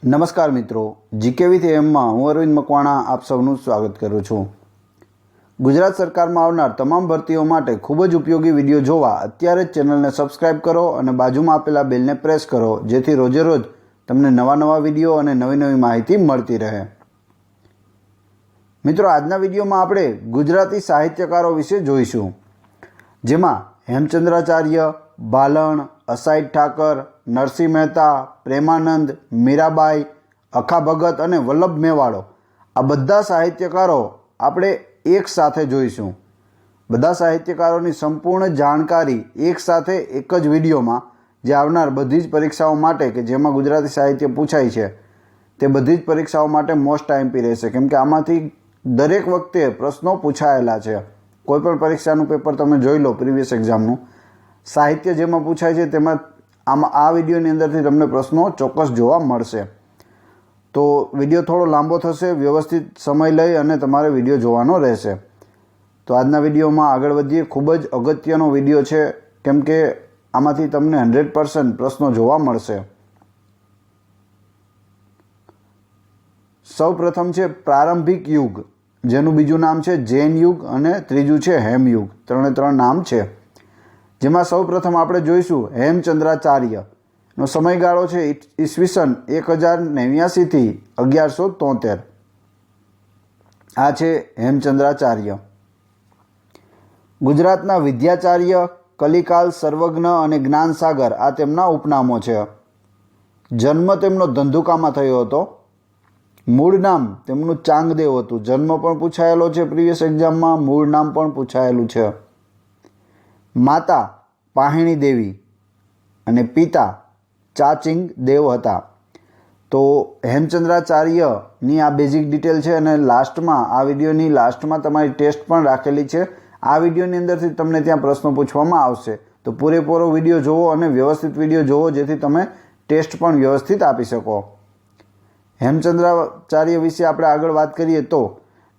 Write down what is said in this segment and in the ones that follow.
નમસ્કાર મિત્રો, GK with એમમાં હું અરવિંદ મકવાણા આપ સૌનું સ્વાગત કરું છું। ગુજરાત સરકારમાં આવનાર તમામ ભરતીઓ માટે ખૂબ જ ઉપયોગી વિડીયો જોવા અત્યારે જ ચેનલને સબસ્ક્રાઇબ કરો અને બાજુમાં આપેલા બેલને પ્રેસ કરો, જેથી રોજે રોજ તમને નવા વિડીયો અને નવી માહિતી મળતી રહે। મિત્રો, આજના વિડીયોમાં આપણે ગુજરાતી સાહિત્યકારો વિશે જોઈશું, જેમાં હેમચંદ્રાચાર્ય, ભાલણ, અસાઈદ ઠાકર, નરસિંહ મહેતા, પ્રેમાનંદ, મીરાબાઈ, અખા ભગત અને વલ્લભ મેવાડો આ બધા સાહિત્યકારો આપણે એક સાથે જોઈશું। બધા સાહિત્યકારોની સંપૂર્ણ જાણકારી એક સાથે એક જ વિડીયોમાં, જે આવનાર બધી જ પરીક્ષાઓ માટે કે જેમાં ગુજરાતી સાહિત્ય પૂછાય છે તે બધી જ પરીક્ષાઓ માટે મોસ્ટ આઈએમપી રહેશે, કેમ કે આમાંથી દરેક વખતે પ્રશ્નો પૂછાયેલા છે। કોઈપણ પરીક્ષાનું પેપર તમે જોઈ લો, પ્રીવિયસ એક્ઝામનું સાહિત્ય જેમાં પૂછાય છે તેમાં આ વિડીયોની અંદરથી તમને પ્રશ્નો ચોક્કસ જોવા મળશે। તો વિડીયો થોડો લાંબો થશે, વ્યવસ્થિત સમય લઈ અને તમારે વિડીયો જોવાનો રહેશે। તો આજના વિડીયોમાં આગળ વધીએ। ખૂબ જ અગત્યનો વિડીયો છે, કેમ કે આમાંથી તમને 100% પ્રશ્નો જોવા મળશે। સૌ પ્રથમ છે પ્રારંભિક યુગ, જેનું બીજું નામ છે જૈન યુગ અને ત્રીજું છે હેમયુગ। ત્રણ નામ છે, જેમાં સૌ પ્રથમ આપણે જોઈશું હેમચંદ્રાચાર્યનો સમયગાળો છે ઈસવીસન 1089 થી 1173। આ છે હેમચંદ્રાચાર્ય। ગુજરાતના વિદ્યાચાર્ય, કલિકાલ, સર્વજ્ઞ અને જ્ઞાનસાગર આ તેમના ઉપનામો છે। જન્મ તેમનો ધંધુકામાં થયો હતો। મૂળ નામ તેમનું ચાંગદેવ હતું। જન્મ પણ પૂછાયેલો છે પ્રીવિયસ એક્ઝામમાં, મૂળ નામ પણ પૂછાયેલું છે। માતા પાહિણી દેવી અને પિતા ચાચિંગ દેવ હતા। તો હેમચંદ્રાચાર્યની આ બેઝિક ડિટેલ છે, અને લાસ્ટમાં આ વિડીયોની લાસ્ટમાં તમારી ટેસ્ટ પણ રાખેલી છે। આ વિડીયોની અંદરથી તમને ત્યાં પ્રશ્નો પૂછવામાં આવશે, તો પૂરેપૂરો વિડીયો જોવો અને વ્યવસ્થિત વિડીયો જોવો, જેથી તમે ટેસ્ટ પણ વ્યવસ્થિત આપી શકો। હેમચંદ્રાચાર્ય વિશે આપણે આગળ વાત કરીએ તો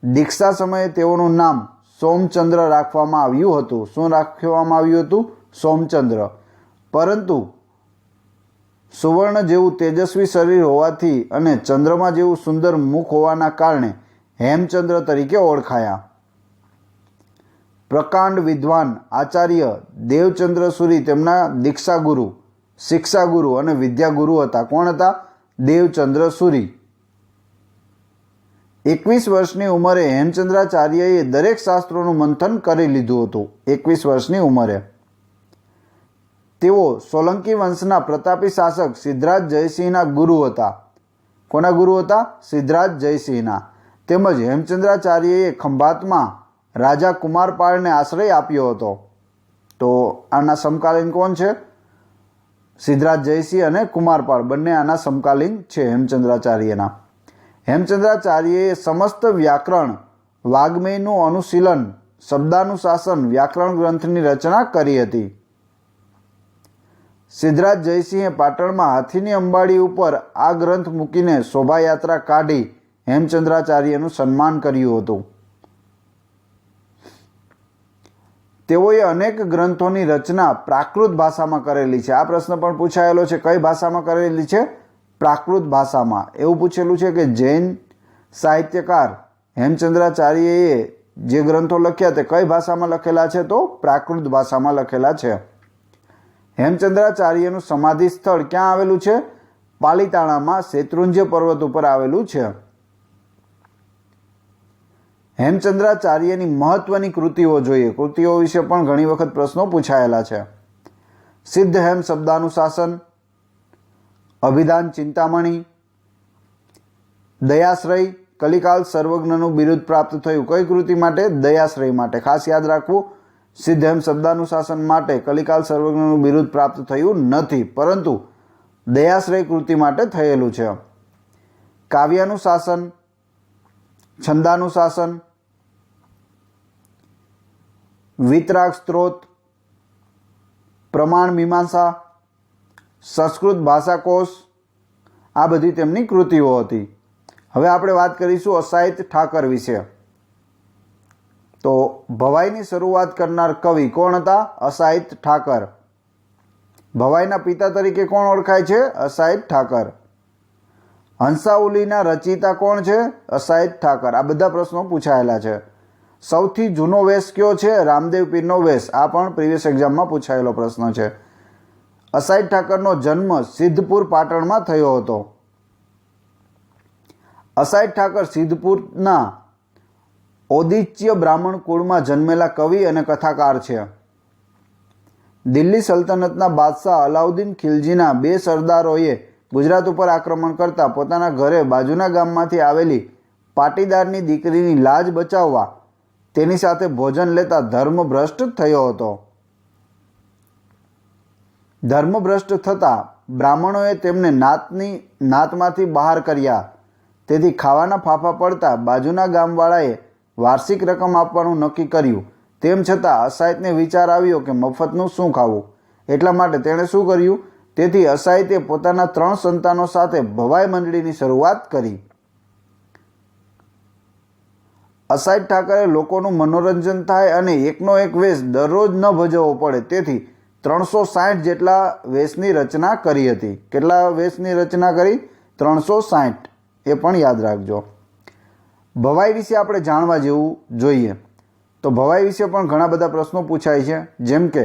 દીક્ષા સમયે તેઓનું નામ સોમચંદ્ર રાખવામાં આવ્યું હતું। શું રાખવામાં આવ્યું હતું? સોમચંદ્ર। પરંતુ સુવર્ણ જેવું તેજસ્વી શરીર હોવાથી અને ચંદ્રમા જેવું સુંદર મુખ હોવાના કારણે હેમચંદ્ર તરીકે ઓળખાયા। પ્રકાંડ વિદ્વાન આચાર્ય દેવચંદ્ર સુરી તેમના દીક્ષાગુરુ, શિક્ષાગુરુ અને વિદ્યાગુરુ હતા। કોણ હતા? દેવચંદ્ર સુરી। 21 વર્ષની ઉંમરે હેમચંદ્રાચાર્યએ દરેક શાસ્ત્રોનું મંથન કરી લીધું હતું। 21 વર્ષની ઉંમરે તેઓ સોલંકી વંશના પ્રતાપી શાસક સિદ્ધરાજ જયસિંહના ગુરુ હતા। કોના ગુરુ હતા? સિદ્ધરાજ જયસિંહના। તેમજ હેમચંદ્રાચાર્યએ ખંભાતમાં રાજા કુમારપાળને આશ્રય આપ્યો હતો। તો આના સમકાલીન કોણ છે? સિદ્ધરાજ જયસિંહ અને કુમારપાળ બંને આના સમકાલીન છે હેમચંદ્રાચાર્યના। હેમચંદ્રાચાર્યએ સમસ્ત વ્યાકરણ, વાગ્મયનું અનુશીલન, શબ્દાનુશાસન, વ્યાકરણ ગ્રંથની રચના કરી હતી। સિદ્ધરાજ જયસિંહે પાટણમાં હાથીની અંબાડી ઉપર આ ગ્રંથ મૂકીને શોભાયાત્રા કાઢી હેમચંદ્રાચાર્યનું સન્માન કર્યું હતું। તેઓએ અનેક ગ્રંથોની રચના પ્રાકૃત ભાષામાં કરેલી છે। આ પ્રશ્ન પણ પૂછાયેલો છે, કઈ ભાષામાં કરેલી છે? પ્રાકૃત ભાષામાં। એવું પૂછેલું છે કે જૈન સાહિત્યકાર હેમચંદ્રાચાર્યએ જે ગ્રંથો લખ્યા તે કઈ ભાષામાં લખેલા છે? તો પ્રાકૃત ભાષામાં લખેલા છે। હેમચંદ્રાચાર્યનું સમાધિ સ્થળ ક્યાં આવેલું છે? પાલિતાણામાં શેત્રુંજ્ય પર્વત ઉપર આવેલું છે। હેમચંદ્રાચાર્યની મહત્વની કૃતિઓ જોઈએ। કૃતિઓ વિશે પણ ઘણી વખત પ્રશ્નો પૂછાયેલા છે। સિદ્ધ હેમ શબ્દાનુશાસન, અભિધાન ચિંતામણી, દયાશ્રય, કલિકાલ સર્વજ્ઞનું બિરુદ પ્રાપ્ત થયું કઈ કૃતિ માટે? દયાશ્રય માટે। ખાસ યાદ રાખવું, સિદ્ધ હેમ શબ્દાનુશાસન માટે કલિકાલ સર્વજ્ઞનું બિરુદ પ્રાપ્ત થયું નથી, પરંતુ દયાશ્રય કૃતિ માટે થયેલું છે। કાવ્યાનુશાસન, છંદાનુશાસન, વિતરાગ સ્ત્રોત, પ્રમાણ મીમાંસા, સંસ્કૃત ભાષાકોશ આ બધી તેમની કૃતિઓ હતી। હવે આપણે વાત કરીશું અસાઈદ ઠાકર વિશે। તો ભવાઈની શરૂઆત કરનાર કવિ કોણ હતા? અસાઈદ ઠાકર। ભવાઈના પિતા તરીકે કોણ ઓળખાય છે? અસાઈદ ઠાકર। હંસાવલીના રચયિતા કોણ છે? અસાઈદ ઠાકર. આ બધા પ્રશ્નો પૂછાયેલા છે. સૌથી જૂનો વેશ કયો છે? રામદેવ પીરનો વેશ. આ પણ પ્રીવિયસ એક્ઝામમાં પૂછાયેલો પ્રશ્ન છે. અસાઈદ ઠાકરનો જન્મ સિદ્ધપુર પાટણમાં થયો હતો. અસાઈદ ઠાકર સિદ્ધપુરના ઔદિચ્ય બ્રાહ્મણ કુળમાં જન્મેલા કવિ અને કથાકાર છે. દિલ્હી સલ્તનતના બાદશાહ અલાઉદ્દીન ખિલજીના 2 સરદારોએ ગુજરાત ઉપર આક્રમણ કરતા પોતાના ઘરે બાજુના ગામમાંથી આવેલી પાટીદારની દીકરીની લાજ બચાવવા તેની સાથે ભોજન લેતા ધર્મભ્રષ્ટ થયો હતો. ધર્મભ્રષ્ટ થતાં બ્રાહ્મણોએ તેમને નાતમાંથી બહાર કર્યા. તેથી ખાવાના ફાફા પડતા બાજુના ગામવાળાએ વાર્ષિક રકમ આપવાનું નક્કી કર્યું. તેમ છતાં અસાઈદને વિચાર આવ્યો કે મફતનું શું ખાવું, એટલા માટે તેણે શું કર્યું? તેથી અસાઈદે પોતાના 3 સંતાનો સાથે ભવાઈ મંડળીની શરૂઆત કરી. અસાઈદ ઠાકરે લોકોનું મનોરંજન થાય અને એકનો એક વેશ દરરોજ ન ભજવવો પડે તેથી 360 જેટલા વેશની રચના કરી હતી. કેટલા વેશની રચના કરી? 360. એ પણ યાદ રાખજો. ભવાઈ વિશે આપણે જાણવા જેવું જોઈએ તો ભવાઈ વિશે પણ ઘણા બધા પ્રશ્નો પૂછાય છે. જેમ કે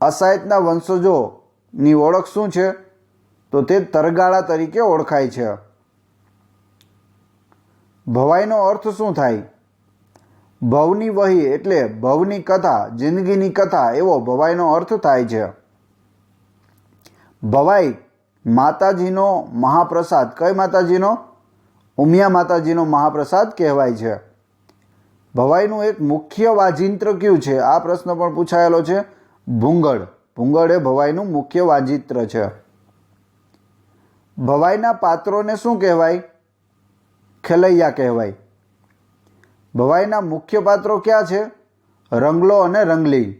અસાઈદના વંશજોની ઓળખ શું છે? તો તે તરગાળા તરીકે ઓળખાય છે. ભવાઈનો અર્થ શું થાય? ભવની વહી એટલે ભવની કથા, જિંદગીની કથા એવો ભવાઈનો અર્થ થાય છે. ભવાઈ માતાજીનો મહાપ્રસાદ. કઈ માતાજીનો? ઉમિયા માતાજીનો મહાપ્રસાદ કહેવાય છે. ભવાઈનું એક મુખ્ય વાજિંત્ર કયું છે? આ પ્રશ્ન પણ પૂછાયેલો છે. ભૂંગળ. ભૂંગળ એ ભવાઈનું મુખ્ય વાજિંત્ર છે. ભવાઈના પાત્રોને શું કહેવાય? ખેલૈયા કહેવાય. ભવાઈના મુખ્ય પાત્રો ક્યાં છે? રંગલો અને રંગલી.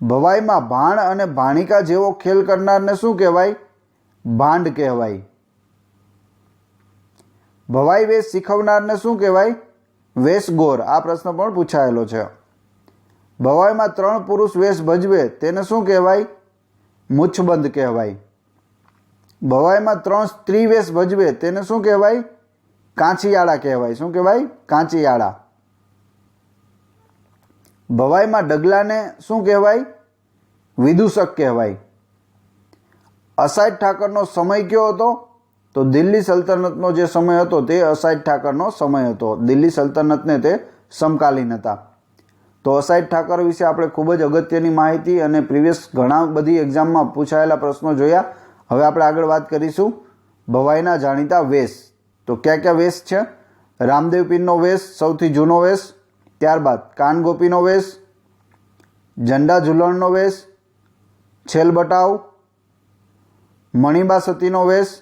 ભવાઈમાં ભાણ અને ભાણિકા જેવો ખેલ કરનારને શું કહેવાય? ભાંડ કહેવાય. ભવાઈ વેશ શીખવનારને શું કહેવાય? વેશગોર. આ પ્રશ્ન પણ પૂછાયેલો છે. ભવાઈમાં 3 પુરુષ વેશ ભજવે તેને શું કહેવાય? મૂછબંધ કહેવાય. ભવાઈમાં 3 સ્ત્રી વેશ ભજવે તેને શું કહેવાય? કાંચિયાળા કહેવાય. શું કહેવાય? કાંચિયાળા. ભવાઈમાં ડગલાને શું કહેવાય? વિદૂષક કહેવાય. અસાઈદ ઠાકરનો સમય કયો હતો? તો દિલ્હી સલ્તનતનો જે સમય હતો તે અસાઈદ ઠાકરનો સમય હતો. દિલ્હી સલ્તનતને તે સમકાલીન હતા. તો અસાઈદ ઠાકર વિશે આપણે ખૂબ જ અગત્યની માહિતી અને પ્રીવિયસ ઘણા બધી એક્ઝામમાં પૂછાયેલા પ્રશ્નો જોયા. હવે આપણે આગળ વાત કરીશું ભવાઈના જાણીતા વેશ. તો કયા કયા વેશ છે? રામદેવ પીરનો વેશ સૌથી જૂનો વેશ. ત્યારબાદ કાનગોપીનો વેશ, ઝંડા ઝૂલણનો વેશ, છેલ બટાવ, મણિબા સતીનો વેશ,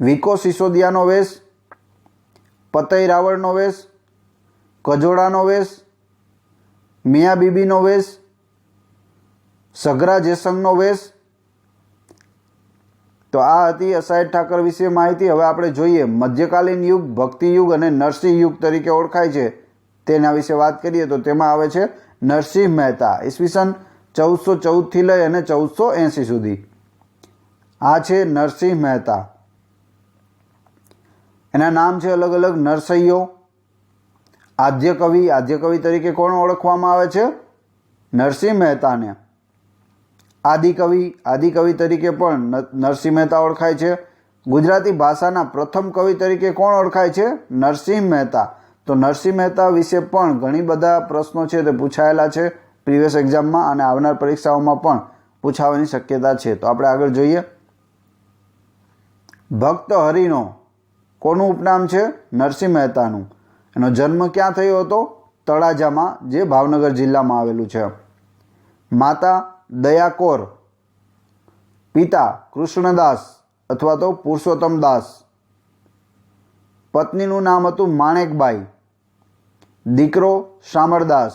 વિકો સિસોદિયાનો વેશ, પતઈ રાવળનો વેશ, કજોડાનો વેશ, મિયા બીબીનો વેશ, સઘરા જેસંગનો વેશ. તો આ હતી અસાઈદ ઠાકર વિશે માહિતી. હવે આપણે જોઈએ મધ્યકાલીન યુગ, ભક્તિ યુગ અને નરસિંહ યુગ તરીકે ઓળખાય છે તેના વિશે વાત કરીએ તો તેમાં આવે છે નરસિંહ મહેતા. ઈસવીસન 1414થી લઈ અને 1480 સુધી. આ છે નરસિંહ મહેતા. એના નામ છે અલગ અલગ. નરસૈયો, આદ્યકવિ. આદ્યકવિ તરીકે કોણ ઓળખવામાં આવે છે? નરસિંહ મહેતાને. આદિકવિ તરીકે પણ નરસિંહ મહેતા ઓળખાય છે. ગુજરાતી ભાષાના પ્રથમ કવિ તરીકે કોણ ઓળખાય છે? નરસિંહ મહેતા. તો નરસિંહ મહેતા વિશે પણ ઘણી બધા પ્રશ્નો છે તે પૂછાયેલા છે પ્રીવિયસ એક્ઝામમાં અને આવનાર પરીક્ષાઓમાં પણ પૂછાવાની શક્યતા છે. તો આપણે આગળ જોઈએ. ભક્ત હરિનો કોનું ઉપનામ છે? નરસિંહ મહેતાનું. એનો જન્મ ક્યાં થયો હતો? તળાજામાં, જે ભાવનગર જિલ્લામાં આવેલું છે. માતા દયા કૌર, પિતા કૃષ્ણદાસ અથવા તો પુરુષોત્તમ દાસ, પત્નીનું નામ હતું માણેકબાઈ, દીકરો શામળદાસ,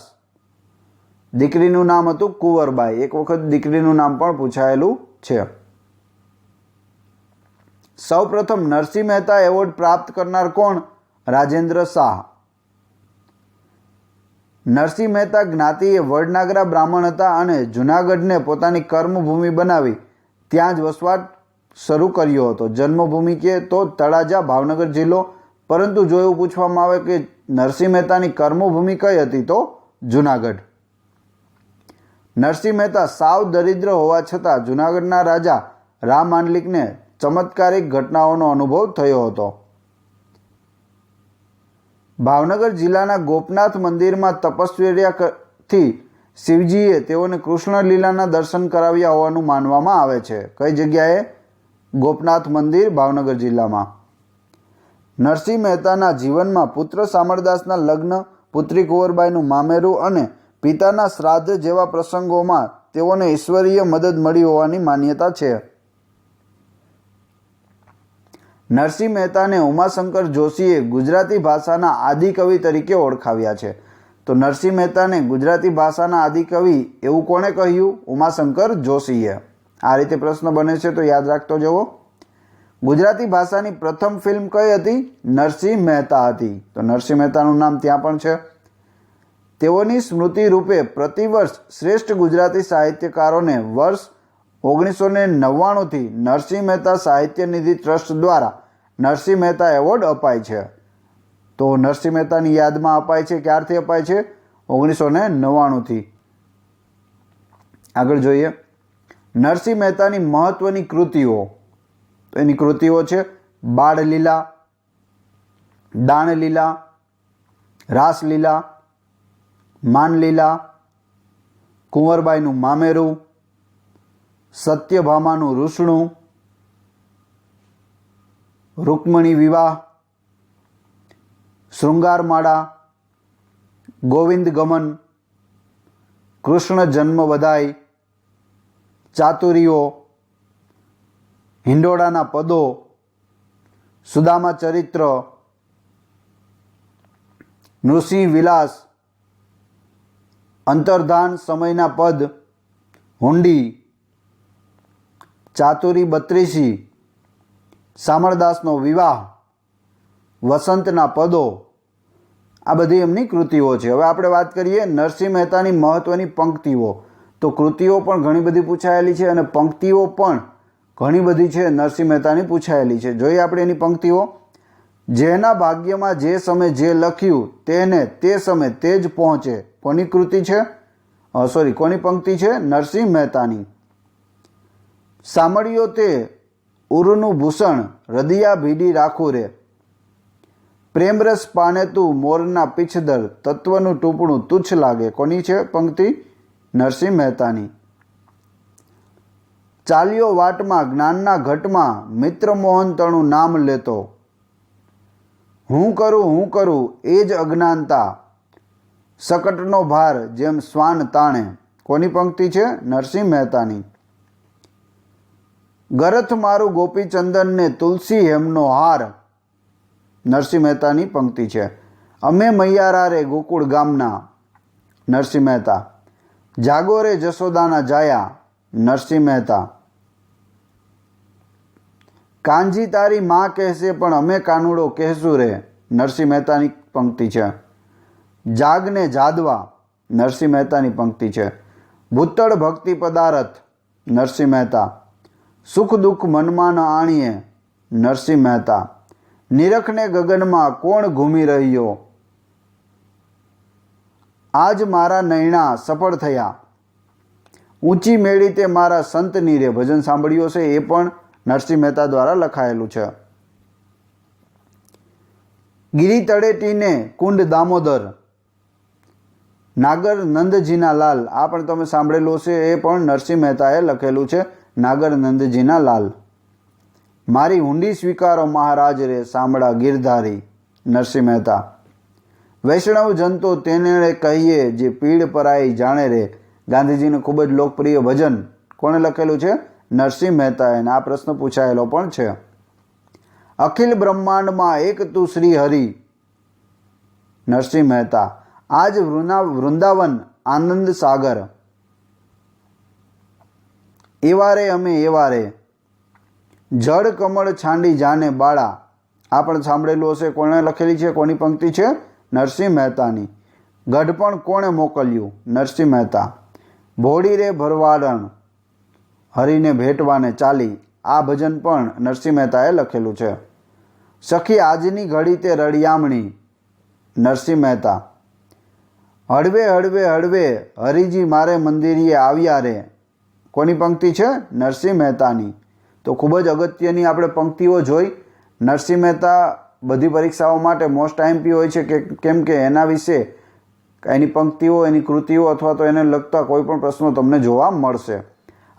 દીકરીનું નામ હતું કુંવરબાઈ. એક વખત દીકરીનું નામ પણ પૂછાયેલું છે. સૌપ્રથમ નરસિંહ મહેતા એવોર્ડ પ્રાપ્ત કરનાર કોણ? રાજેન્દ્ર શાહ. નરસિંહ મહેતા જ્ઞાતિએ વડનાગરા બ્રાહ્મણ હતા અને જૂનાગઢને પોતાની કર્મભૂમિ બનાવી ત્યાં જ વસવાટ શરૂ કર્યો હતો? જન્મભૂમિ કે તો તળાજા, ભાવનગર જિલ્લો. પરંતુ જો એવું પૂછવામાં આવે કે નરસિંહ મહેતાની કર્મભૂમિ કઈ હતી, તો જુનાગઢ. નરસિંહ મહેતા સાવ દરિદ્ર હોવા છતાં જુનાગઢના રાજા રામ માંડલિકને ચમત્કારિક ઘટનાઓનો અનુભવ થયો હતો. ભાવનગર જિલ્લાના ગોપનાથ મંદિરમાં તપસ્વીથી શિવજીએ તેઓને કૃષ્ણ લીલાના દર્શન કરાવ્યા હોવાનું માનવામાં આવે છે. કઈ જગ્યાએ? ગોપનાથ મંદિર, ભાવનગર જિલ્લામાં. નરસિંહ મહેતાના જીવનમાં પુત્ર શામળદાસના લગ્ન, પુત્રી કુંવરબાઈનું મામેરું અને પિતાના શ્રાદ્ધ જેવા પ્રસંગોમાં તેઓને ઈશ્વરીય મદદ મળી હોવાની માન્યતા છે. નરસિંહ મહેતાને ઉમાશંકર જોશીએ ગુજરાતી ભાષાના આદિકવિ તરીકે ઓળખાવ્યા છે. તો નરસિંહ મહેતાને ગુજરાતી ભાષાના આદિકવિ એવું કોણે કહ્યું? ઉમાશંકર જોશીએ. આ રીતે પ્રશ્ન બને છે, તો યાદ રાખતો જવો. ગુજરાતી ભાષાની પ્રથમ ફિલ્મ કઈ હતી? નરસિંહ મહેતા હતી. તો નરસિંહ મહેતાનું નામ ત્યાં પણ છે. તેઓની સ્મૃતિ રૂપે પ્રતિવર્ષ શ્રેષ્ઠ ગુજરાતી સાહિત્યકારોને વર્ષ 1999થી નરસિંહ મહેતા સાહિત્ય નિધિ ટ્રસ્ટ દ્વારા નરસિંહ મહેતા એવોર્ડ અપાય છે. તો નરસિંહ મહેતાની યાદમાં અપાય છે. ક્યારથી અપાય છે? 1999થી. આગળ જોઈએ નરસિંહ મહેતાની મહત્વની કૃતિઓ. તો એની કૃતિઓ છે બાળલીલા, દાણલીલા, રાસલીલા, માનલીલા, કુંવરબાઈનું મામેરું, સત્યભામાનું રૂસણું, રૂકમણી વિવાહ, શૃંગારમાળા, ગોવિંદ ગમન, કૃષ્ણ જન્મ બધાઈ, ચાતુરીઓ, હિંડોળાના પદો, સુદામા ચરિત્ર, નૃસિંહ વિલાસ, અંતર્ધાન સમયના પદ, હુંડી, ચાતુરી 32, શામળદાસનો વિવાહ, વસંતના પદો, આ બધી એમની કૃતિઓ છે. હવે આપણે વાત કરીએ નરસિંહ મહેતાની મહત્વની પંક્તિઓ. તો કૃતિઓ પણ ઘણી બધી પૂછાયેલી છે અને પંક્તિઓ પણ ઘણી બધી છે નરસિંહ મહેતાની પૂછાયેલી છે. જોઈએ આપણે એની પંક્તિઓ. જેના ભાગ્યમાં જે સમય જે લખ્યું તેને તે સમય તે જ પહોંચે. કોની કૃતિ છે? કોની પંક્તિ છે? નરસિંહ મહેતાની. સાંભળ્યો તે ઉરનું ભૂષણ, હૃદયા ભીડી રાખું રે. પ્રેમરસ પાને તું મોરના પીછદર, તત્વનું ટૂંપણું તુચ્છ લાગે. કોની છે પંક્તિ? નરસિંહ મહેતાની. ચાલ્યો વાટમાં જ્ઞાનના ઘટમાં, મિત્ર મોહન તણું નામ લેતો. હું કરું એ જ અજ્ઞાનતા, શકટનો ભાર જેમ શ્વાન તાણે. કોની પંક્તિ છે? નરસિંહ મહેતાની. ગરથ મારું ગોપીચંદનને તુલસી હેમનો હાર. નરસિંહ મહેતાની પંક્તિ છે. અમે મૈયારા રે ગોકુળ ગામના. નરસિંહ મહેતા. જાગો રે જશોદાના જાયા. નરસિંહ મહેતા. કાંજી તારી માં કહેશે પણ અમે કાનુડો કહેશું રે. નરસિંહ મહેતાની પંક્તિ છે. જાગને જાદવા. નરસિંહ મહેતાની પંક્તિ છે. ભૂતળ ભક્તિ પદારથ. નરસિંહ મહેતા. સુખ દુઃખ મનમાં ન આણીએ. નરસિંહ મહેતા. નિરખને ગગનમાં કોણ ઘૂમી રહ્યો. આજ મારા નૈણા સફળ થયા. ઊંચી મેળી તે મારા સંતની રે. ભજન સાંભળ્યો છે, એ પણ નરસિંહ મહેતા દ્વારા લખાયેલું છે. ગિરી તળેટીને કુંડ દામોદર. નાગર નંદજીના લાલ. આ પણ તમે સાંભળેલું છે, એ પણ નરસિંહ મહેતાએ લખેલું છે. નાગર નંદજીના લાલ. મારી હુંડી સ્વીકારો મહારાજ રે સાંભળા ગિરધારી. નરસિંહ મહેતા. વૈષ્ણવ જનતો તેને કહીએ જે પીડ પરાઈ જાણે રે. ગાંધીજીનું ખૂબ જ લોકપ્રિય ભજન કોણે લખેલું છે? નરસિંહ મહેતાએ. આ પ્રશ્ન પૂછાયેલો પણ છે. અખિલ બ્રહ્માંડમાં એક તું શ્રી હરિ. નરસિંહ મહેતા. આજ વૃંદાવન આનંદ સાગર. એવારે અમે એવારે. જળ કમળ છાંડી જાને બાળા. આ પણ સાંભળેલું હશે. કોણે લખેલી છે? કોની પંક્તિ છે? નરસિંહ મહેતાની. ગઢપણ કોણે મોકલ્યું? નરસિંહ મહેતા. ભોળી રે ભરવાડણ, હરિને ભેટવાને ચાલી. આ ભજન પણ નરસિંહ મહેતાએ લખેલું છે. સખી આજની ઘડી તે રળિયામણી, નરસિંહ મહેતા. હળવે હળવે હળવે હરિજી મારે મંદિરીએ આવ્યા રે, કોની પંક્તિ છે? નરસિંહ મહેતાની. તો ખૂબ જ અગત્યની આપણે પંક્તિઓ જોઈ. નરસિંહ મહેતા બધી પરીક્ષાઓ માટે મોસ્ટ આઈએમપી હોય છે કેમ કે એના વિશે એની પંક્તિઓ, એની કૃતિઓ અથવા તો એને લગતા કોઈ પણ પ્રશ્નો તમને જોવા મળશે.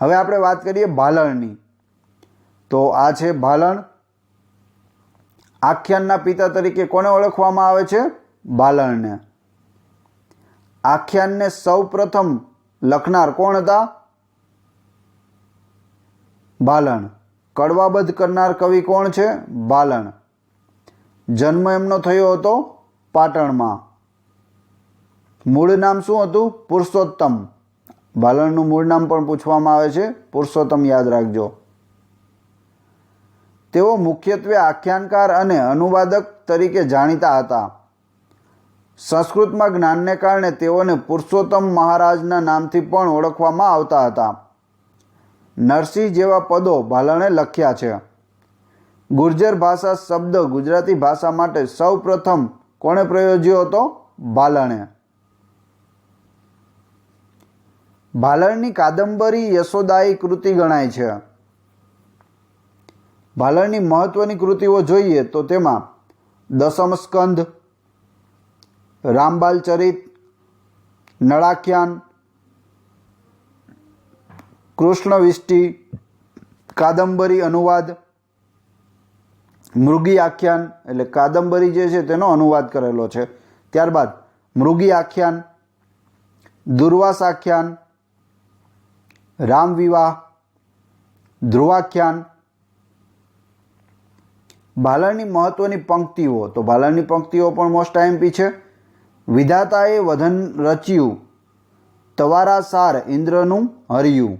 હવે આપણે વાત કરીએ ભાલણની. તો આ છે ભાલણ. આખ્યાનના પિતા તરીકે કોને ઓળખવામાં આવે છે? ભાલણને. આખ્યાનને સૌ પ્રથમ લખનાર કોણ હતા? ભાલણ. કડવાબદ્ધ કરનાર કવિ કોણ છે? ભાલણ. જન્મ એમનો થયો હતો પાટણમાં. મૂળ નામ શું હતું? પુરુષોત્તમ. ભાલણનું મૂળ નામ પણ પૂછવામાં આવે છે, પુરુષોત્તમ યાદ રાખજો. તેઓ મુખ્યત્વે આખ્યાનકાર અને અનુવાદક તરીકે જાણીતા હતા. સંસ્કૃતમાં જ્ઞાનને કારણે તેઓને પુરુષોત્તમ મહારાજના નામથી પણ ઓળખવામાં આવતા હતા. નરસિંહ જેવા પદો ભાલણે લખ્યા છે. ગુર્જર ભાષા શબ્દ ગુજરાતી ભાષા માટે સૌ પ્રથમ કોણે પ્રયોજ્યો હતો? ભાલણે. ભાલણની કાદંબરી યશોદાયી કૃતિ ગણાય છે. ભાલણની મહત્વની કૃતિઓ જોઈએ તો તેમાં દસમ સ્કંધ, રામબાલ ચરિત, નળાખ્યાન, કૃષ્ણવિષ્ટિ, કાદંબરી અનુવાદ, મૃગી આખ્યાન એટલે કાદંબરી જે છે તેનો અનુવાદ કરેલો છે. ત્યારબાદ મૃગી આખ્યાન, દુર્વાસ આખ્યાન, રામવિવાહ, ધ્રુવાખ્યાન. ભાલણની મહત્વની પંક્તિઓ. તો ભાલણની પંક્તિઓ પણ મોસ્ટ આઈએમપી છે. વિધાતાએ વધન રચ્યું, તવારા સાર ઇન્દ્રનું હર્યું.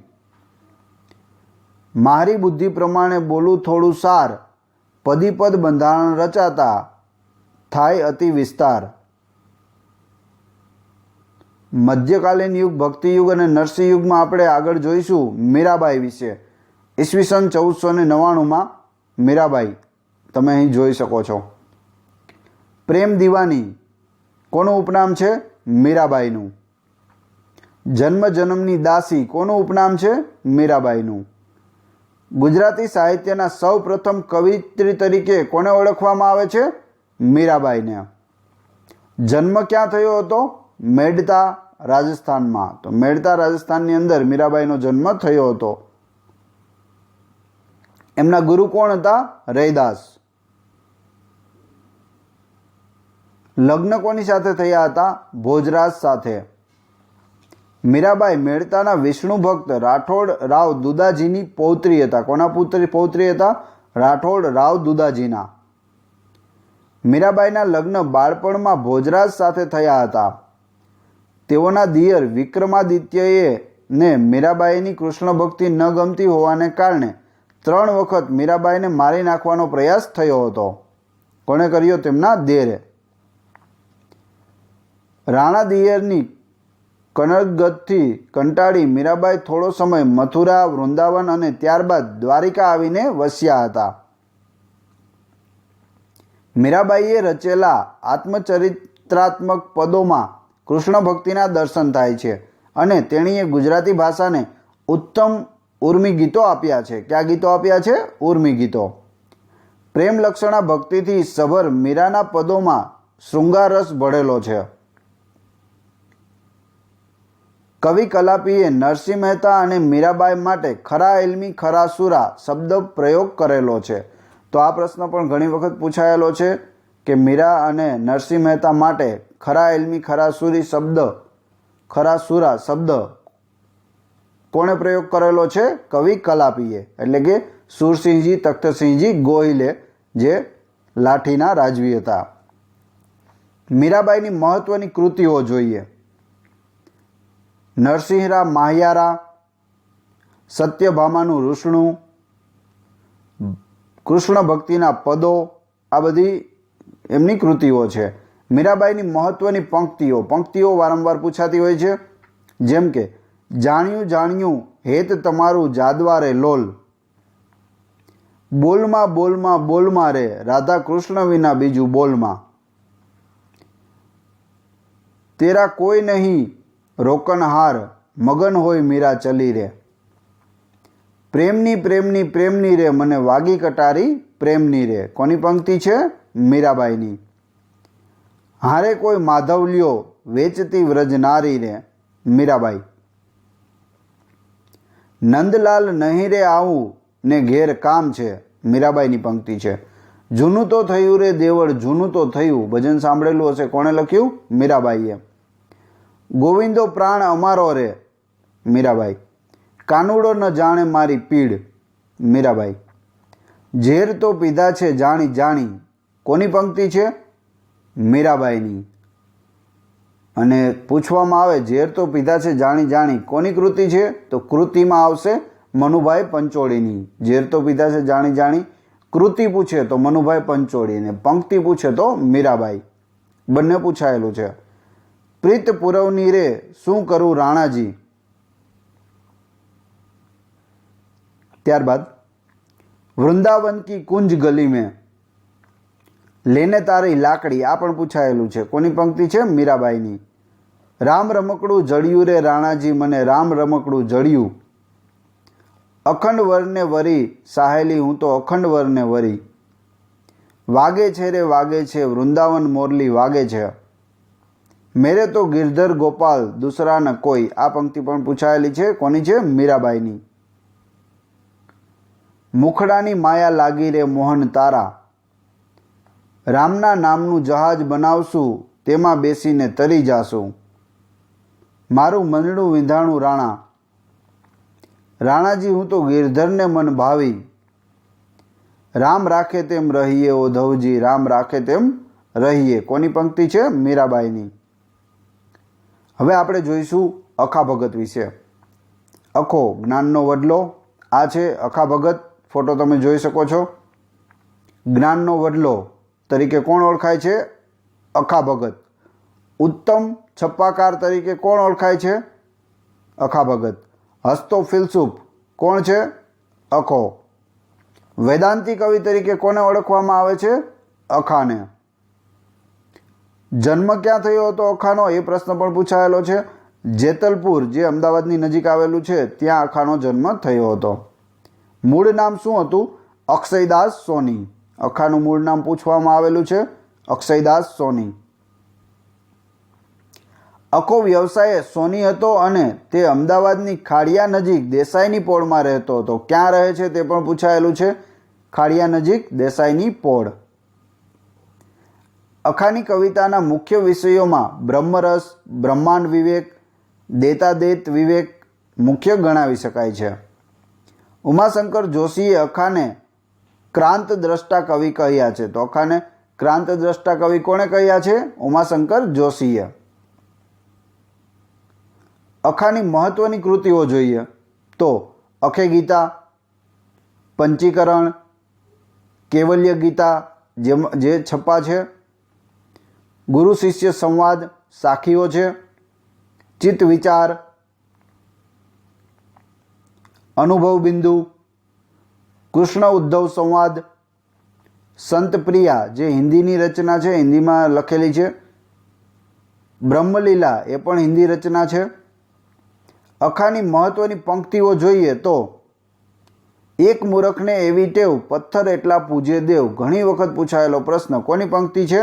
મારી બુદ્ધિ પ્રમાણે બોલું થોડું સાર, પદીપદ બંધારણ રચાતા થાય અતિ વિસ્તાર. મધ્યકાલીન યુગ, ભક્તિ યુગ અને નરસિંહ યુગમાં આપણે આગળ જોઈશું મીરાબાઈ વિશે. ઈસવીસન 1499માં મીરાબાઈ તમે અહીં જોઈ શકો છો. પ્રેમ દીવાની કોનું ઉપનામ છે? મીરાબાઈનું. જન્મ જન્મની દાસી કોનું ઉપનામ છે? મીરાબાઈનું. ગુજરાતી સાહિત્યના સૌ પ્રથમ કવિત્રી તરીકે કોને ઓળખવામાં આવે છે? મીરાબાઈને. જન્મ ક્યાં થયો હતો? મેડતા, રાજસ્થાનમાં. તો મેડતા રાજસ્થાનની અંદર મીરાબાઈનો જન્મ થયો હતો. એમના ગુરુ કોણ હતા? રૈદાસ. લગ્ન કોની સાથે થયા હતા? ભોજરાજ સાથે. મીરાબાઈ મેડતાના વિષ્ણુ ભક્ત રાઠોડ રાવ દુદાજીની પૌત્રી હતા. કોના પૌત્રી હતા? રાઠોડ રાવ દુદાજીના. મીરાબાઈના લગ્ન બાળપણમાં ભોજરાજ સાથે થયા હતા. તેઓના દિયર વિક્રમાદિત્યએ ને મીરાબાઈની કૃષ્ણ ભક્તિ ન ગમતી હોવાને કારણે 3 વખત મીરાબાઈને મારી નાખવાનો પ્રયાસ થયો હતો. કોણે કર્યો? તેમના દેરે. રાણા દિયરની કનરગતથી કંટાળી મીરાબાઈ થોડો સમય મથુરા, વૃંદાવન અને ત્યારબાદ દ્વારિકા આવીને વસ્યા હતા. મીરાબાઈએ રચેલા આત્મચરિત્રાત્મક પદોમાં કૃષ્ણ ભક્તિના દર્શન થાય છે અને તેણીએ ગુજરાતી ભાષાને ઉત્તમ ઉર્મી ગીતો આપ્યા છે. કયા ગીતો આપ્યા છે? ઉર્મી ગીતો. પ્રેમ લક્ષણા ભક્તિથી સભર મીરાના પદોમાં શૃંગારસ ભળેલો છે. કવિ કલાપીએ નરસિંહ મહેતા અને મીરાબાઈ માટે ખરા ઇલ્મી ખરા સુરા શબ્દ પ્રયોગ કરેલો છે. તો આ પ્રશ્ન પણ ઘણી વખત પૂછાયેલો છે કે મીરા અને નરસિંહ મહેતા માટે ખરા ઇલ્મી ખરા સુરી શબ્દ, ખરા સુરા શબ્દ કોણે પ્રયોગ કરેલો છે? કવિ કલાપીએ, એટલે કે સુરસિંહજી તખ્તસિંહજી ગોહિલે, જે લાઠીના રાજવી હતા. મીરાબાઈની મહત્વની કૃતિઓ જોઈએ. નરસિંહરા માહિયારા, સત્યભામાનું રૂષણું, કૃષ્ણ ભક્તિના પદો, આ બધી એમની કૃતિઓ છે. મીરાબાઈની મહત્વની પંક્તિઓ વારંવાર પૂછાતી હોય છે. જેમ કે જાણ્યું જાણ્યું હેત તમારું જાદવારે લોલ, બોલમાં બોલમાં બોલમાં રે, રાધા કૃષ્ણ વિના બીજું બોલમાં. તેરા કોઈ નહીં રોકનહાર, મગન હોય મીરા ચલી રે. પ્રેમની પ્રેમની પ્રેમની રે, મને વાગી કટારી પ્રેમની રે. કોની પંક્તિ છે? મીરાબાઈની. હારે કોઈ માધવ લ્યો, વેચતી વ્રજ નારી રે. મીરાબાઈ. નંદલાલ નહીં રે આવું ને ઘેર કામ છે. મીરાબાઈની પંક્તિ છે. જૂનું તો થયું રે દેવળ, જૂનું તો થયું. ભજન સાંભળેલું હશે. કોણે લખ્યું? મીરાબાઈએ. ગોવિંદો પ્રાણ અમારો રે. મીરાબાઈ. કાનુડો ન જાણે મારી પીડ. મીરાબાઈ. ઝેર તો પીધા છે જાણી જાણી. કોની પંક્તિ છે? મીરાબાઈની. અને પૂછવામાં આવે ઝેર તો પીધા છે જાણી જાણી કોની કૃતિ છે? તો કૃતિમાં આવશે મનુભાઈ પંચોળીની. ઝેર તો પીધા છે જાણી જાણી કૃતિ પૂછે તો મનુભાઈ પંચોળીને, પંક્તિ પૂછે તો મીરાબાઈ. બંને પૂછાયેલું છે. પ્રીત પુરવની રે, શું કરું રાણાજી. ત્યારબાદ વૃંદાવન કી કુંજ ગલી મેં લેને તારી લાકડી. આ પણ પૂછાયેલું છે. કોની પંક્તિ છે? મીરાબાઈની. રામ રમકડું જડ્યું રે રાણાજી, મને રામ રમકડું જડ્યું. અખંડ વરને વરી સાહેલી, હું તો અખંડ વરને વરી. વાગે છે રે વાગે છે, વૃંદાવન મોરલી વાગે છે. મેરે તો ગિરધર ગોપાલ દૂસરા ન કોઈ. આ પંક્તિ પણ પૂછાયેલી છે. કોની છે? મીરાબાઈની. મુખડાની માયા લાગી રે મોહન તારા. રામના નામનું જહાજ બનાવશું, તેમાં બેસીને તરી જાશું. મારું મનડું વિંધાણું રાણા. રાણાજી હું તો ગિરધરને મન ભાવી. રામ રાખે તેમ રહીએ ઓ ધવજી, રામ રાખે તેમ રહીએ. કોની પંક્તિ છે? મીરાબાઈની. હવે આપણે જોઈશું અખા ભગત વિશે. અખો જ્ઞાનનો વડલો. આ છે અખા ભગત. ફોટો તમે જોઈ શકો છો. જ્ઞાનનો વડલો તરીકે કોણ ઓળખાય છે? અખા ભગત. ઉત્તમ છપ્પાકાર તરીકે કોણ ઓળખાય છે? અખા ભગત. હસતો ફિલસૂફ કોણ છે? અખો. વેદાંતી કવિ તરીકે કોને ઓળખવામાં આવે છે? અખાને. જન્મ ક્યાં થયો હતો અખાનો? એ પ્રશ્ન પણ પૂછાયેલો છે. જેતલપુર, જે અમદાવાદની નજીક આવેલું છે, ત્યાં અખાનો જન્મ થયો હતો. મૂળ નામ શું હતું? અક્ષયદાસ સોની. અખાનું મૂળ નામ પૂછવામાં આવેલું છે. અક્ષયદાસ સોની. અખો વ્યવસાયે સોની હતો અને તે અમદાવાદની ખાડિયા નજીક દેસાઈની પોળમાં રહેતો હતો. ક્યાં રહે છે તે પણ પૂછાયેલું છે. ખાડિયા નજીક દેસાઈની પોળ. અખાની કવિતાના મુખ્ય વિષયોમાં બ્રહ્મરસ, બ્રહ્માંડ વિવેક, દેતાદેત વિવેક મુખ્ય ગણાવી શકાય છે. ઉમાશંકર જોશીએ અખાને ક્રાંત દ્રષ્ટા કવિ કહ્યા છે. તો અખાને ક્રાંત દ્રષ્ટા કવિ કોણે કહ્યા છે? ઉમાશંકર જોશીએ. અખાની મહત્વની કૃતિઓ જોઈએ તો અખે ગીતા, પંચીકરણ, કેવલ્ય ગીતા જે છપ્પા છે, ગુરુ શિષ્ય સંવાદ સાખીઓ છે, ચિત્ત વિચાર, અનુભવ બિંદુ, કૃષ્ણ ઉદ્ધવ સંવાદ, સંત પ્રિયા જે હિન્દીની રચના છે, હિન્દીમાં લખેલી છે, બ્રહ્મલીલા એ પણ હિન્દી રચના છે. અખાની મહત્વની પંક્તિઓ જોઈએ તો એક મૂરખને એવી ટેવ, પથ્થર એટલા પૂજે દેવ. ઘણી વખત પૂછાયેલો પ્રશ્ન. કોની પંક્તિ છે?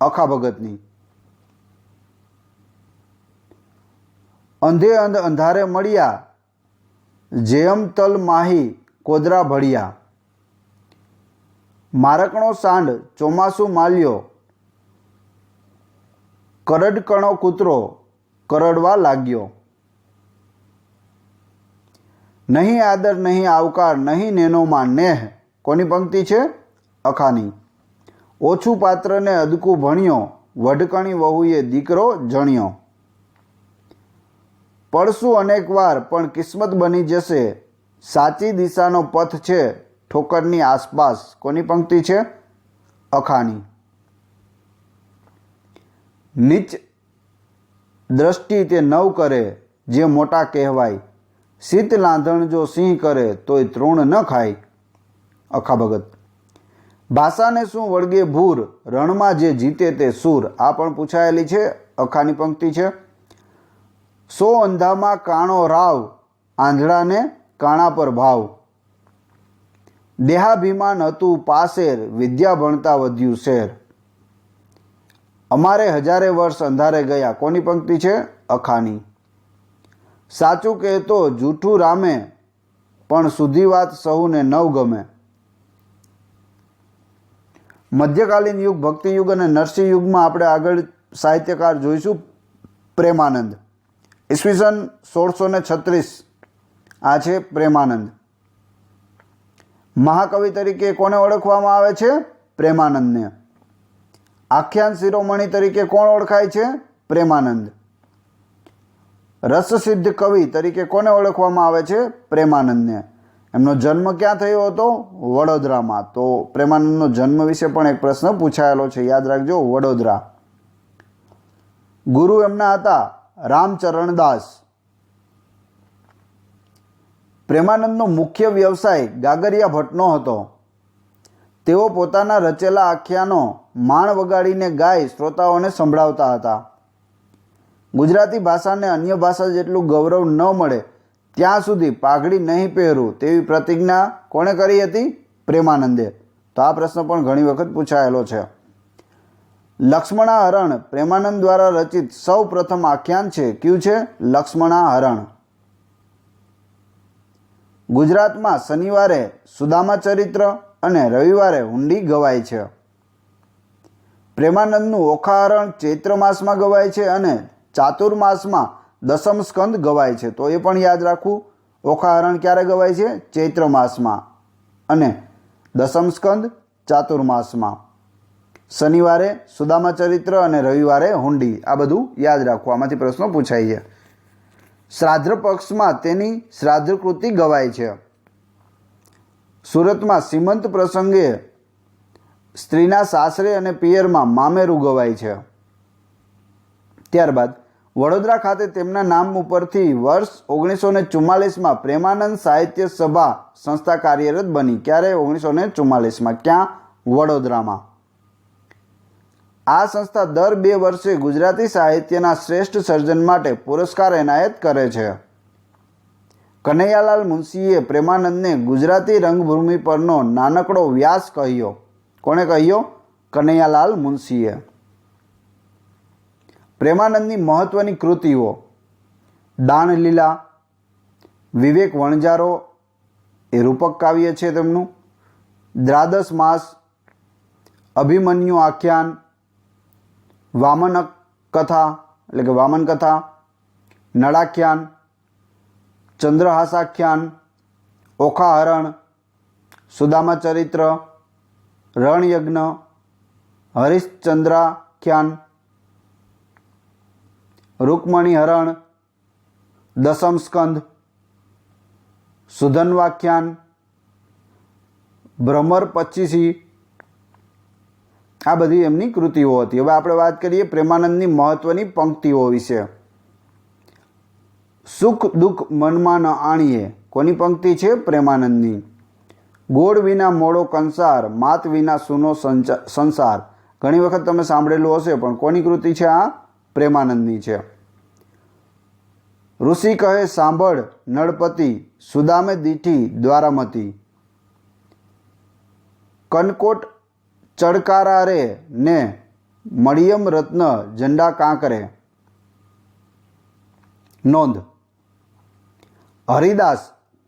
અખા ભગતની. અંધે અંધ અંધારે મળ્યા, જેમ તલ માહી કોદરા ભળ્યા. મારકણો સાંડ ચોમાસું માલ્યો, કરડકણો કૂતરો કરડવા લાગ્યો. નહીં આદર નહીં આવકાર, નહીં નેનોમાં નેહ. કોની પંક્તિ છે? અખાની. ઓછું પાત્રને અદકું ભણ્યો, વઢકણી વહુએ દીકરો જણ્યો. પડશું અનેક વાર પણ કિસ્મત બની જશે, સાચી દિશાનો પથ છે ઠોકરની આસપાસ. કોની પંક્તિ છે? અખાની. નીચ દ્રષ્ટિ તે નવ કરે, જે મોટા કહેવાય. શીત લાંધણ જો સિંહ કરે, તોય તૃણ ન ખાય. અખા ભગત. ભાષાને શું વળગે ભૂર, રણમાં જે જીતે તે સૂર. આ પણ પૂછાયેલી છે, અખાની પંક્તિ છે. સો અંધામાં કાણો રાવ, આંધળાને કાણા પર ભાવ. દેહાભિમાન હતું પાસેર, વિદ્યા ભણતા વધ્યું શેર. અમારે હજારે વર્ષ અંધારે ગયા. કોની પંક્તિ છે? અખાની. સાચું કહેતો જૂઠું રામે, પણ સુધી વાત સહુને નવ ગમે. મધ્યકાલીન યુગ, ભક્તિ યુગ અને નરસિંહ યુગમાં આપણે આગળ સાહિત્યકાર જોઈશું પ્રેમાનંદ. ઈસવીસન 1636 આ છે પ્રેમાનંદ. મહાકવિ તરીકે કોને ઓળખવામાં આવે છે? પ્રેમાનંદને. આખ્યાન શિરોમણી તરીકે કોણ ઓળખાય છે? પ્રેમાનંદ. રસસિદ્ધ કવિ તરીકે કોને ઓળખવામાં આવે છે? પ્રેમાનંદને. એમનો જન્મ ક્યાં થયો હતો? વડોદરામાં. તો પ્રેમાનંદનો જન્મ વિશે પણ એક પ્રશ્ન પૂછાયેલો છે, યાદ રાખજો, વડોદરા. ગુરુ એમના હતા રામચરણદાસ. પ્રેમાનંદનો મુખ્ય વ્યવસાય ગાગરિયા ભટ્ટનો હતો. તેઓ પોતાના રચેલા આખ્યાનો માણ વગાડીને ગાઈ શ્રોતાઓને સંભળાવતા હતા. ગુજરાતી ભાષાને અન્ય ભાષા જેટલું ગૌરવ ન મળે ત્યાં સુધી પાઘડી નહીં પહેરું તેવી પ્રતિજ્ઞા કોણે કરી હતી? પ્રેમાનંદે. તો આ પ્રશ્ન પણ ઘણી વખત પૂછાયેલો છે. લક્ષ્મણાહરણ પ્રેમાનંદ દ્વારા રચિત સૌ પ્રથમ આખ્યાન છે. કયું છે? લક્ષ્મણાહરણ. ગુજરાતમાં શનિવારે સુદામા ચરિત્ર અને રવિવારે હુંડી ગવાય છે. પ્રેમાનંદનું ઓખાહરણ ચૈત્ર માસમાં ગવાય છે અને ચાતુર્માસમાં દસમ સ્કંદ ગવાય છે. તો એ પણ યાદ રાખવું. ઓખાહરણ ક્યારે ગવાય છે? ચૈત્ર માસમાં અને દસમ સ્કંદ ચાતુર્માસમાં. શનિવારે સુદામા ચરિત્ર અને રવિવારે હુંડી. આ બધું યાદ રાખવું. આમાંથી પ્રશ્નો પૂછાય છે. શ્રાદ્ધ પક્ષમાં તેની શ્રાદ્ધકૃતિ ગવાય છે. સુરતમાં સીમંત પ્રસંગે સ્ત્રીના સાસરે અને પિયરમાં મામેરું ગવાય છે. ત્યારબાદ વડોદરા ખાતે તેમના નામ ઉપરથી વર્ષ 1944માં પ્રેમાનંદ સાહિત્ય સભા સંસ્થા કાર્યરત બની. ક્યારે? 1944માં. ક્યાં? વડોદરામાં. આ સંસ્થા દર 2 વર્ષે ગુજરાતી સાહિત્યના શ્રેષ્ઠ સર્જન માટે પુરસ્કાર એનાયત કરે છે. કનૈયાલાલ મુનશીએ પ્રેમાનંદને ગુજરાતી રંગભૂમિ પરનો નાનકડો વ્યાસ કહ્યો. કોણે કહ્યો? કનૈયાલાલ મુનશીએ. પ્રેમાનંદની મહત્વની કૃતિઓ: દાનલીલા, વિવેક વણજારો એ રૂપક કાવ્ય છે તેમનું, દ્રાદશ માસ, અભિમન્યુ આખ્યાન, વામન કથા એટલે કે વામન કથા, નળાખ્યાન, ચંદ્રહાસાખ્યાન, ઓખાહરણ, સુદામા ચરિત્ર, રણયજ્ઞ, હરિશ્ચંદ્રાખ્યાન, રૂકમણીહરણ, દસમ સ્કંદ, સુધન્વાખ્યાન, ભ્રમર 25. આ બધી એમની કૃતિઓ હતી. હવે આપણે વાત કરીએ પ્રેમાનંદની મહત્વની પંક્તિઓ વિશે. સુખ દુઃખ મનમાં ન આણીએ. કોની પંક્તિ છે? પ્રેમાનંદની. ગોળ વિના મોડો કંસાર, માત વિના સૂનો સંસાર. ઘણી વખત તમે સાંભળેલું હશે, પણ કોની કૃતિ છે આ? પ્રેમાનંદની છે. ઋષિ કહે સાંભળ નળપતિ, સુદામે દીઠી દ્વારામતી. કનકોટ ચડકારા રે ને મળિયમ રત્ન ઝંડા કાંકરે. નોંધ: હરિદાસ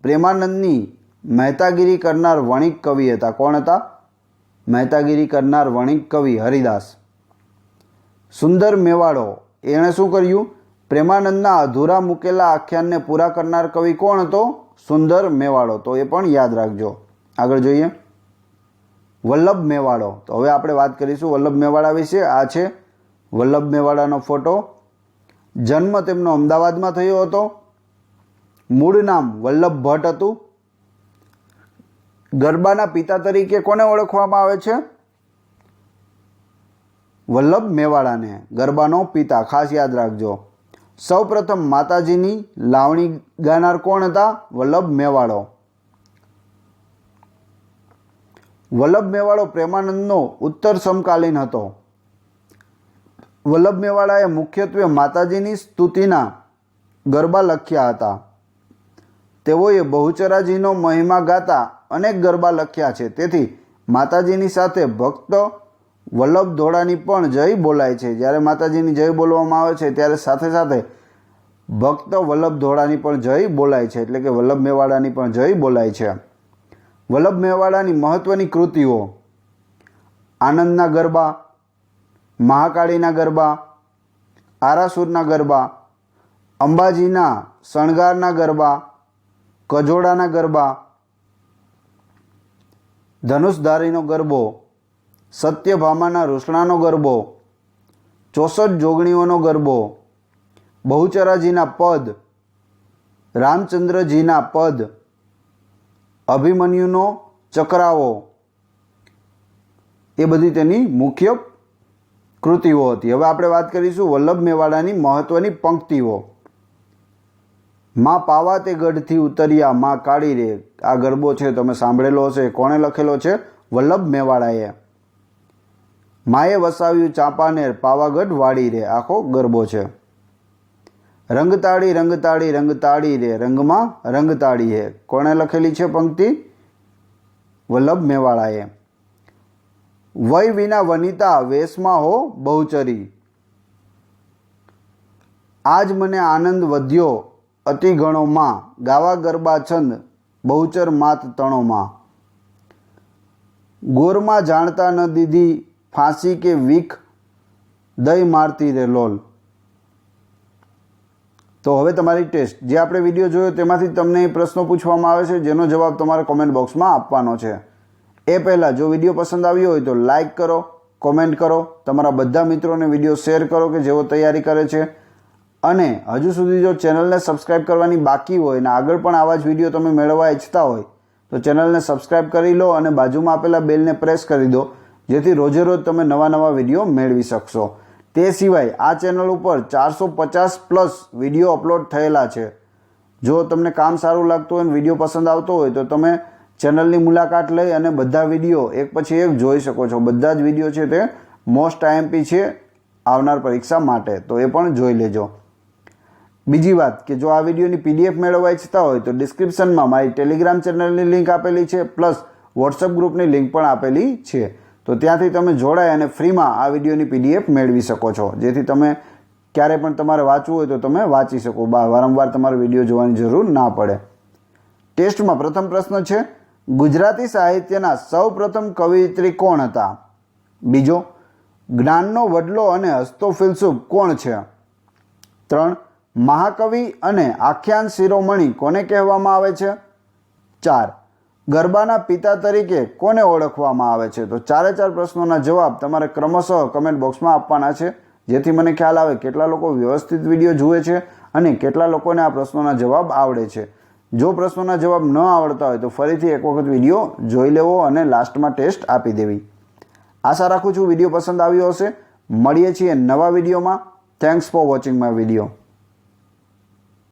પ્રેમાનંદની મહેતાગીરી કરનાર વણિક કવિ હતા. કોણ હતા? મહેતાગીરી કરનાર વણિક કવિ હરિદાસ. સુંદર મેવાડો એણે શું કર્યું? પ્રેમાનંદના અધૂરા મૂકેલા આખ્યાનને પૂરા કરનાર કવિ કોણ હતો? સુંદર મેવાડો. તો એ પણ યાદ રાખજો. આગળ જોઈએ વલ્લભ મેવાડો. તો હવે આપણે વાત કરીશું વલ્લભ મેવાડા વિશે. આ છે વલ્લભ મેવાડાનો ફોટો. જન્મ તેમનો અમદાવાદમાં થયો હતો. મૂળ નામ વલ્લભ ભટ્ટ હતું. ગરબાના પિતા તરીકે કોને ઓળખવામાં આવે છે? વલ્લભ મેવાડાને ગરબાનો પિતા. ખાસ યાદ રાખજો. સૌ પ્રથમ માતાજીની લાવણી ગાનાર કોણ હતા? વલ્લભ મેવાડો. વલ્લભ મેવાડો પ્રેમાનંદનો ઉત્તર સમકાલીન હતો. વલ્લભ મેવાડાએ મુખ્યત્વે માતાજીની સ્તુતિના ગરબા લખ્યા હતા. તેઓએ બહુચરાજીનો મહિમા ગાતા અનેક ગરબા લખ્યા છે. તેથી માતાજીની સાથે ભક્ત વલ્લભ ધોળાની પણ જય બોલાય છે. જ્યારે માતાજીની જય બોલવામાં આવે છે ત્યારે સાથે સાથે ભક્ત વલ્લભ ધોળાની પણ જય બોલાય છે, એટલે કે વલ્લભ મેવાડાની પણ જય બોલાય છે. વલ્લભ મેવાડાની મહત્વની કૃતિઓ: આનંદના ગરબા, મહાકાળીના ગરબા, આરાસુરના ગરબા, અંબાજીના શણગારના ગરબા, કજોડાના ગરબા, ધનુષધારીનો ગરબો, સત્યભામાના રૂસણાનો ગરબો, 64 જોગણીઓનો ગરબો, બહુચરાજીના પદ, રામચંદ્રજીના પદ, અભિમન્યુનો ચક્રાવો, એ બધી તેની મુખ્ય કૃતિઓ હતી. હવે આપણે વાત કરીશું વલ્લભ મેવાડાની મહત્વની પંક્તિઓ. માં પાવા તે ગઢથી ઉતર્યા માં કાળી રે. આ ગરબો છે તમે સાંભળેલો હશે. કોણે લખેલો છે? વલ્લભ મેવાડાએ. માએ વસાવ્યું ચાંપાનેર પાવાગઢ વાડી રે. આખો ગરબો છે. રંગતાળી રંગતાળી રંગતાળી રે રંગમાં રંગતાળી હે. કોણે લખેલી છે પંક્તિ? વલ્લભ મેવાડાએ. વય વિના વનિતા વેશમાં હો બહુચરી. આજ મને આનંદ વધ્યો અતિ ગણોમાં ગાવા ગરબા છંદ બહુચર માત તણોમાં. ગોરમાં જાણતા ન દીધી ફાંસી કે વીખ દઈ મારતી રે લોલ. તો હવે તમારી ટેસ્ટ. જે આપણે વિડીયો જોયો તેમાંથી તમને પ્રશ્નો પૂછવામાં આવે છે જેનો જવાબ તમારે કોમેન્ટ બોક્સમાં આપવાનો છે. એ પહેલાં જો વિડીયો પસંદ આવ્યો હોય તો લાઇક કરો, કોમેન્ટ કરો, તમારા બધા મિત્રોને વિડીયો શેર કરો કે જેઓ તૈયારી કરે છે. અને હજુ સુધી જો ચેનલને સબસ્ક્રાઈબ કરવાની બાકી હોય અને આગળ પણ આવા જ વિડીયો તમે મેળવવા ઈચ્છતા હોય તો ચેનલને સબસ્ક્રાઈબ કરી લો અને બાજુમાં આપેલા બેલને પ્રેસ કરી દો, જેથી રોજે રોજ તમે નવા નવા વિડીયો મેળવી શકશો. તે સિવાય આ ચેનલ ઉપર 450+ વિડીયો અપલોડ થયેલા છે. જો તમને કામ સારું લાગતું હોય અને વિડીયો પસંદ આવતો હોય તો તમે ચેનલની મુલાકાત લઈ અને બધા વિડીયો એક પછી એક જોઈ શકો છો. બધા જ વિડીયો છે તે મોસ્ટ IMP છે આવનાર પરીક્ષા માટે, તો એ પણ જોઈ લેજો. બીજી વાત કે જો આ વિડીયોની PDF મેળવવા ઈચ્છતા હોય તો ડિસ્ક્રિપ્શનમાં મારી ટેલિગ્રામ ચેનલની લિંક આપેલી છે, પ્લસ વોટ્સઅપ ગ્રુપની લિંક પણ આપેલી છે. તો ત્યાંથી તમે જોડાય અને ફ્રીમાં આ વિડીયોની PDF મેળવી શકો છો, જેથી તમે ક્યારે પણ તમારે વાંચવું હોય તો તમે વાંચી શકો. વારંવાર તમારે વિડીયો જોવાની જરૂર ના પડે. ટેસ્ટમાં પ્રથમ પ્રશ્ન છે, ગુજરાતી સાહિત્યના સૌપ્રથમ કવયિત્રી કોણ હતા? બીજો, જ્ઞાનનો વડલો અને હસતો ફિલસૂફ કોણ છે? 3, મહાકવિ અને આખ્યાન શિરોમણી કોને કહેવામાં આવે છે? 4, ગરબાના પિતા તરીકે કોને ઓળખવામાં આવે છે? તો 4 પ્રશ્નોના જવાબ તમારે ક્રમશઃ કમેન્ટ બોક્સમાં આપવાના છે, જેથી મને ખ્યાલ આવે કેટલા લોકો વ્યવસ્થિત વિડીયો જુએ છે અને કેટલા લોકોને આ પ્રશ્નોના જવાબ આવડે છે. જો પ્રશ્નોના જવાબ ન આવડતા હોય તો ફરીથી એક વખત વિડીયો જોઈ લેવો અને લાસ્ટમાં ટેસ્ટ આપી દેવી. આશા રાખું છું વિડીયો પસંદ આવ્યો હશે. મળીએ છીએ નવા વિડીયોમાં. Thanks for watching my video.